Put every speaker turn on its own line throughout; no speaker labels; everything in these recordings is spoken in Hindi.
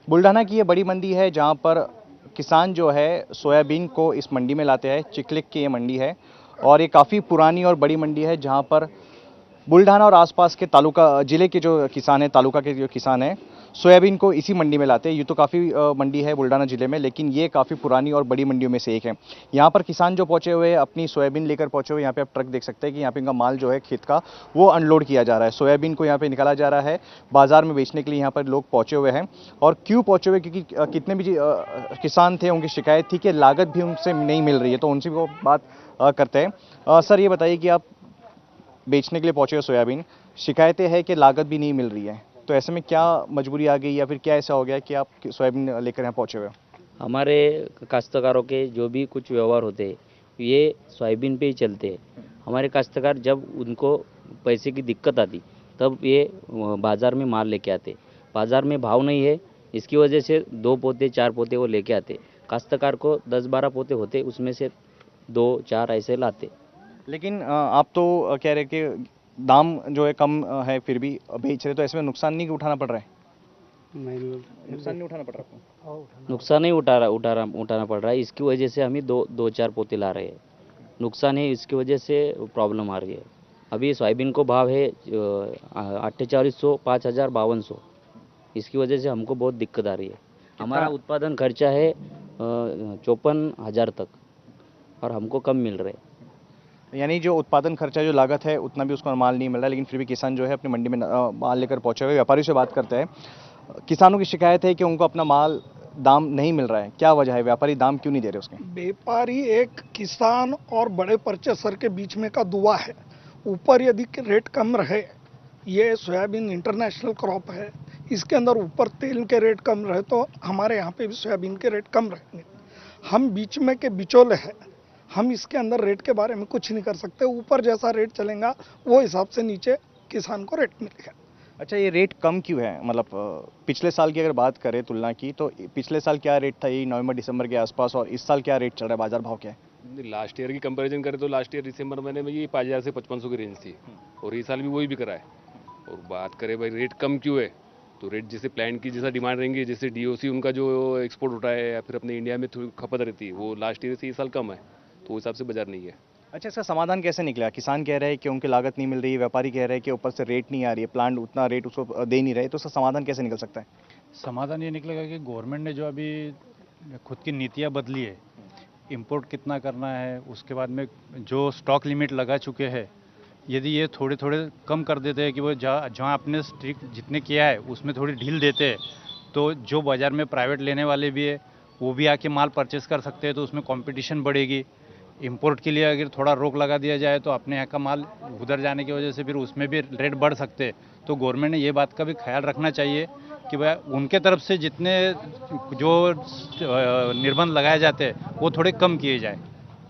बुल्ढाना की ये बड़ी मंडी है जहां पर किसान जो है सोयाबीन को इस मंडी में लाते हैं। चिकलिक की ये मंडी है और ये काफ़ी पुरानी और बड़ी मंडी है जहां पर बुल्ढाना और आसपास के तालुका जिले के जो किसान हैं, तालुका के जो किसान हैं, सोयाबीन को इसी मंडी में लाते हैं। ये तो काफ़ी मंडी है बुल्ढाना जिले में, लेकिन ये काफ़ी पुरानी और बड़ी मंडियों में से एक है। यहाँ पर किसान जो पहुंचे हुए हैं अपनी सोयाबीन लेकर पहुंचे हुए, यहाँ पे आप ट्रक देख सकते हैं कि यहाँ पे इनका माल जो है खेत का वो अनलोड किया जा रहा है। सोयाबीन को यहाँ पे निकाला जा रहा है, बाजार में बेचने के लिए यहाँ पर लोग पहुंचे हुए हैं। और क्यों पहुंचे हुए, क्योंकि कितने भी किसान थे उनकी शिकायत थी कि लागत भी उनसे नहीं मिल रही है। तो उनसे वो बात करते हैं। सर ये बताइए कि आप बेचने के लिए पहुंचे हो सोयाबीन, शिकायतें हैं कि लागत भी नहीं मिल रही है, तो ऐसे में क्या मजबूरी आ गई या फिर क्या ऐसा हो गया कि आप सोयाबीन लेकर यहाँ पहुंचे हुए हो?
हमारे काश्तकारों के जो भी कुछ व्यवहार होते हैं ये सोयाबीन पे ही चलते हैं। हमारे काश्तकार जब उनको पैसे की दिक्कत आती तब ये बाज़ार में माल लेके आते। बाज़ार में भाव नहीं है, इसकी वजह से 2 पोते 4 पोते वो लेके आते। काश्तकार को 10-12 पोते होते, उसमें से 2-4 ऐसे लाते।
लेकिन आप तो कह रहे कि दाम जो है कम है फिर भी बेच रहे, तो ऐसे में नुकसान नहीं उठाना पड़ रहा है? नुकसान नहीं उठाना पड़ रहा आपको?
नुकसान नहीं उठाना पड़ रहा है, इसकी वजह से हम ही 2-4 पोते ला रहे हैं। नुकसान है, इसकी वजह से प्रॉब्लम आ रही है। अभी सोयाबीन को भाव है 4800, 5000, 5200। इसकी वजह से हमको बहुत दिक्कत आ रही है। हमारा उत्पादन खर्चा है 54,000 तक और हमको कम मिल रहे हैं।
यानी जो उत्पादन खर्चा जो लागत है उतना भी उसको माल नहीं मिल रहा, लेकिन फिर भी किसान जो है अपनी मंडी में माल लेकर पहुंचे हुए। व्यापारी से बात करते हैं। किसानों की शिकायत है कि उनको अपना माल दाम नहीं मिल रहा है, क्या वजह है? व्यापारी दाम क्यों नहीं दे रहे उसके?
व्यापारी एक किसान और बड़े परचेसर के बीच में का दुआ है। ऊपर यदि रेट कम रहे, ये सोयाबीन इंटरनेशनल क्रॉप है, इसके अंदर ऊपर तेल के रेट कम रहे तो हमारे यहाँ पे भी सोयाबीन के रेट कम रहेंगे। हम बीच में के बिचौले हैं, हम इसके अंदर रेट के बारे में कुछ नहीं कर सकते। ऊपर जैसा रेट चलेगा वो हिसाब से नीचे किसान को रेट मिलेगा।
अच्छा, ये रेट कम क्यों है? मतलब पिछले साल की अगर बात करें तुलना की, तो पिछले साल क्या रेट था, यही नवंबर दिसंबर के आसपास, और इस साल क्या रेट चल रहा है, बाजार भाव क्या है?
लास्ट ईयर की कंपैरिजन करें तो लास्ट ईयर दिसंबर महीने में ये 5000 से 5500 की रेंज थी और इस साल भी वही बिक रहा है। और बात करें भाई रेट कम क्यों है, तो रेट जैसे प्लांट की जैसा डिमांड रहेंगी, जैसे डीओसी उनका जो एक्सपोर्ट होता है या फिर अपने इंडिया में थोड़ी खपत रहती है, वो लास्ट ईयर से इस साल कम है, तो उस हिसाब से बाजार नहीं है।
अच्छा, इसका समाधान कैसे निकला? किसान कह रहे हैं कि उनकी लागत नहीं मिल रही है, व्यापारी कह रहे हैं कि ऊपर से रेट नहीं आ रही है, प्लांट उतना रेट उसको दे नहीं रहे, तो इसका समाधान कैसे निकल सकता है?
समाधान ये निकलेगा कि गवर्नमेंट ने जो अभी खुद की नीतियाँ बदली है, इंपोर्ट कितना करना है, उसके बाद में जो स्टॉक लिमिट लगा चुके हैं, यदि ये थोड़े थोड़े कम कर देते हैं कि वो जहाँ अपने स्ट्रिक्ट जितने किया है उसमें थोड़ी ढील देते हैं, तो जो बाज़ार में प्राइवेट लेने वाले भी है वो भी आके माल परचेस कर सकते हैं, तो उसमें कंपटीशन बढ़ेगी। इंपोर्ट के लिए अगर थोड़ा रोक लगा दिया जाए तो अपने यहाँ का माल उधर जाने की वजह से फिर उसमें भी रेट बढ़ सकते हैं। तो गवर्नमेंट ने ये बात का भी ख्याल रखना चाहिए कि भाई उनके तरफ से जितने जो निर्बंध लगाए जाते हैं वो थोड़े कम किए जाए,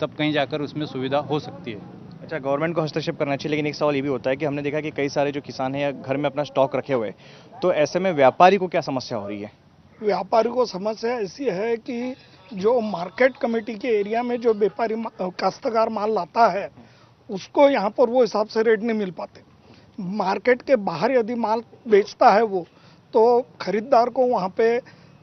तब कहीं जाकर उसमें सुविधा हो सकती है।
अच्छा, गवर्नमेंट को हस्तक्षेप करना चाहिए, लेकिन एक सवाल ये भी होता है कि हमने देखा कि कई सारे जो किसान हैं घर में अपना स्टॉक रखे हुए हैं, तो ऐसे में व्यापारी को क्या समस्या हो रही है?
व्यापारी को समस्या ऐसी है कि जो मार्केट कमेटी के एरिया में जो व्यापारी काश्तकार माल लाता है उसको यहाँ पर वो हिसाब से रेट नहीं मिल पाते। मार्केट के बाहर यदि माल बेचता है वो, तो खरीदार को वहाँ पे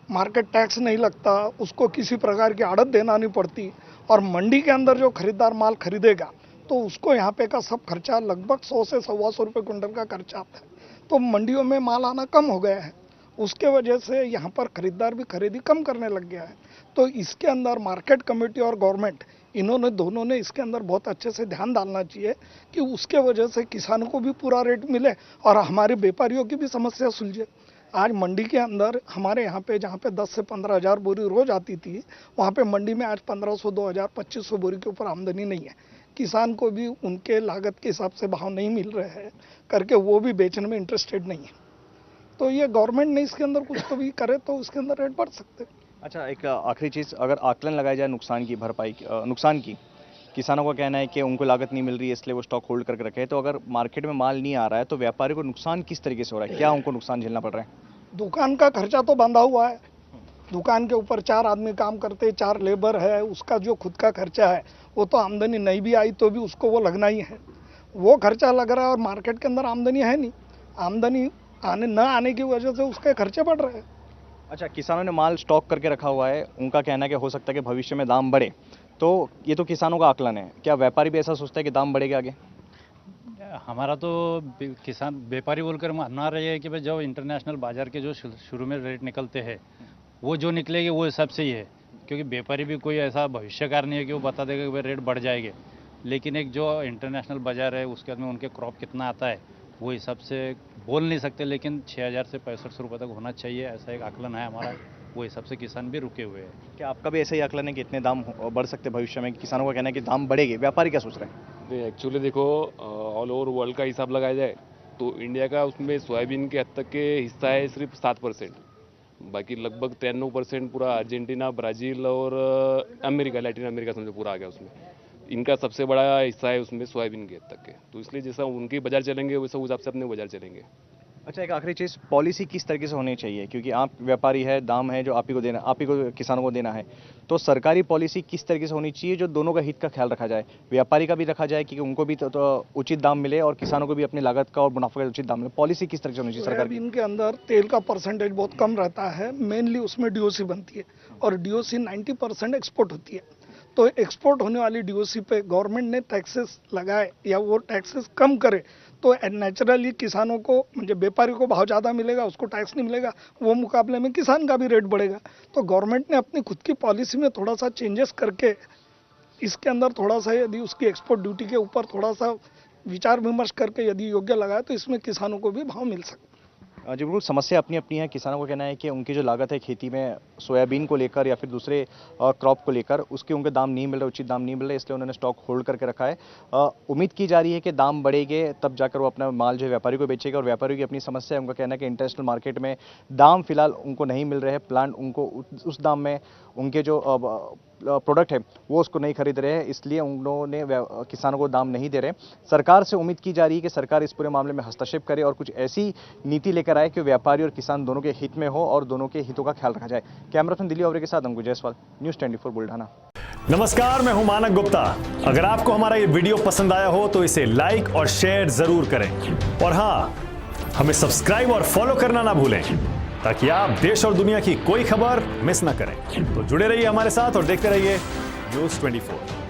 मार्केट टैक्स नहीं लगता, उसको किसी प्रकार की आड़त देना नहीं पड़ती, और मंडी के अंदर जो खरीदार माल खरीदेगा तो उसको यहाँ पे का सब खर्चा लगभग 100 से 125 रुपये क्विंटल का खर्चा आता है। तो मंडियों में माल आना कम हो गया है, उसके वजह से यहाँ पर खरीदार भी खरीदी कम करने लग गया है। तो इसके अंदर मार्केट कमेटी और गवर्नमेंट इन्होंने दोनों ने इसके अंदर बहुत अच्छे से ध्यान डालना चाहिए कि उसके वजह से किसानों को भी पूरा रेट मिले और हमारे व्यापारियों की भी समस्या सुलझे। आज मंडी के अंदर हमारे यहाँ पे जहाँ पे 10 से 15 हज़ार बोरी रोज आती थी, वहाँ पे मंडी में आज 1500, 2000, 2500 बोरी के ऊपर आमदनी नहीं है। किसान को भी उनके लागत के हिसाब से भाव नहीं मिल रहे हैं करके वो भी बेचने में इंटरेस्टेड नहीं है। तो ये गवर्नमेंट ने इसके अंदर कुछ तो भी करे तो उसके अंदर रेट बढ़ सकते।
अच्छा, एक आखिरी चीज़, अगर आकलन लगाया जाए नुकसान की भरपाई नुकसान की, किसानों का कहना है कि उनको लागत नहीं मिल रही है इसलिए वो स्टॉक होल्ड करके रखे हैं, तो अगर मार्केट में माल नहीं आ रहा है तो व्यापारी को नुकसान किस तरीके से हो रहा है, क्या उनको नुकसान झेलना पड़ रहा है?
दुकान का खर्चा तो बंधा हुआ है, दुकान के ऊपर 4 आदमी काम करते, 4 लेबर है, उसका जो खुद का खर्चा है वो तो आमदनी नहीं भी आई तो भी उसको वो लगना ही है, वो खर्चा लग रहा है। और मार्केट के अंदर आमदनी है नहीं, आमदनी न आने की वजह से उसके खर्चे बढ़ रहे हैं।
अच्छा, किसानों ने माल स्टॉक करके रखा हुआ है, उनका कहना है कि हो सकता है कि भविष्य में दाम बढ़े, तो ये तो किसानों का आकलन है, क्या व्यापारी भी ऐसा सोचता है कि दाम बढ़ेगा आगे?
हमारा तो किसान व्यापारी बोलकर मानना रही है कि भाई जो इंटरनेशनल बाजार के जो शुरू में रेट निकलते हैं वो जो निकलेंगे वो हिसाब से ही है, क्योंकि व्यापारी भी कोई ऐसा भविष्यकार नहीं है कि वो बता देगा कि भाई रेट बढ़ जाएंगे। लेकिन एक जो इंटरनेशनल बाजार है उसके बाद में उनके क्रॉप कितना आता है वो हिसाब से बोल नहीं सकते, लेकिन 6,000 से 6500 रुपये तक होना चाहिए, ऐसा एक आकलन है हमारा। वो हिसाब से किसान भी रुके हुए हैं।
क्या आपका भी ऐसा ही आकलन है कि इतने दाम बढ़ सकते हैं भविष्य में? किसानों का कहना है कि दाम बढ़ेंगे, व्यापारी क्या सोच रहे हैं?
नहीं, एक्चुअली देखो, ऑल ओवर वर्ल्ड का हिसाब लगाया जाए तो इंडिया का उसमें सोयाबीन के हद तक के हिस्सा है सिर्फ 7%, बाकी लगभग 93% पूरा अर्जेंटीना, ब्राज़ील और अमेरिका, लैटिन अमेरिका समझो पूरा आ गया उसमें। इनका सबसे बड़ा हिस्सा है उसमें सोयाबीन के हद तक के, तो इसलिए जैसा उनके बाजार चलेंगे वैसा उस हिसाब से अपने बाजार चलेंगे।
अच्छा, एक आखिरी चीज़, पॉलिसी किस तरीके से होनी चाहिए? क्योंकि आप व्यापारी है, दाम है जो आप ही को देना, आप ही को किसानों को देना है, तो सरकारी पॉलिसी किस तरीके से होनी चाहिए जो दोनों का हित का ख्याल रखा जाए? व्यापारी का भी रखा जाए कि उनको भी तो उचित दाम मिले और किसानों को भी अपनी लागत का और मुनाफे का उचित दाम मिले। पॉलिसी किस तरह से होनी चाहिए सरकार की?
सोयाबीन के अंदर तेल का परसेंटेज बहुत कम रहता है, मेनली उसमें डीओसी बनती है और डीओसी 90% एक्सपोर्ट होती है। तो एक्सपोर्ट होने वाली डीओसी पे गवर्नमेंट ने टैक्सेस लगाए या वो टैक्सेस कम करे तो नेचुरली किसानों को, म्हणजे व्यापारी को भाव ज़्यादा मिलेगा, उसको टैक्स नहीं मिलेगा, वो मुकाबले में किसान का भी रेट बढ़ेगा। तो गवर्नमेंट ने अपनी खुद की पॉलिसी में थोड़ा सा चेंजेस करके इसके अंदर थोड़ा सा यदि उसकी एक्सपोर्ट ड्यूटी के ऊपर थोड़ा सा विचार विमर्श करके यदि योग्य लगाए तो इसमें किसानों को भी भाव मिल सकता है।
जी बिल्कुल, समस्या अपनी अपनी है। किसानों का कहना है कि उनकी जो लागत है खेती में सोयाबीन को लेकर या फिर दूसरे क्रॉप को लेकर उसके उनके दाम नहीं मिल रहे, उचित दाम नहीं मिल रहे, इसलिए उन्होंने स्टॉक होल्ड करके रखा है। उम्मीद की जा रही है कि दाम बढ़ेंगे तब जाकर वो अपना माल जो है व्यापारी को बेचेगा, और व्यापारी की अपनी समस्या है, उनका कहना है कि इंटरनेशनल मार्केट में दाम फिलहाल उनको नहीं मिल रहे हैं, प्लांट उनको उस दाम में उनके जो प्रोडक्ट है वो उसको नहीं खरीद रहे हैं, इसलिए उन्होंने किसानों को दाम नहीं दे रहे। सरकार से उम्मीद की जा रही है कि सरकार इस पूरे मामले में हस्तक्षेप करे और कुछ ऐसी नीति लेकर आए कि व्यापारी और किसान दोनों के हित में हो और दोनों के हितों का ख्याल रखा जाए। कैमरामैन दिल्ली ओवरे के साथ अंकुश जायसवाल, न्यूज़ 24 बुल्ढाना।
नमस्कार, मैं हूं मानक गुप्ता। अगर आपको हमारा ये वीडियो पसंद आया हो तो इसे लाइक और शेयर जरूर करें, और हां, हमें सब्सक्राइब और फॉलो करना ना भूलें ताकि आप देश और दुनिया की कोई खबर मिस ना करें। तो जुड़े रहिए हमारे साथ और देखते रहिए न्यूज़ 24।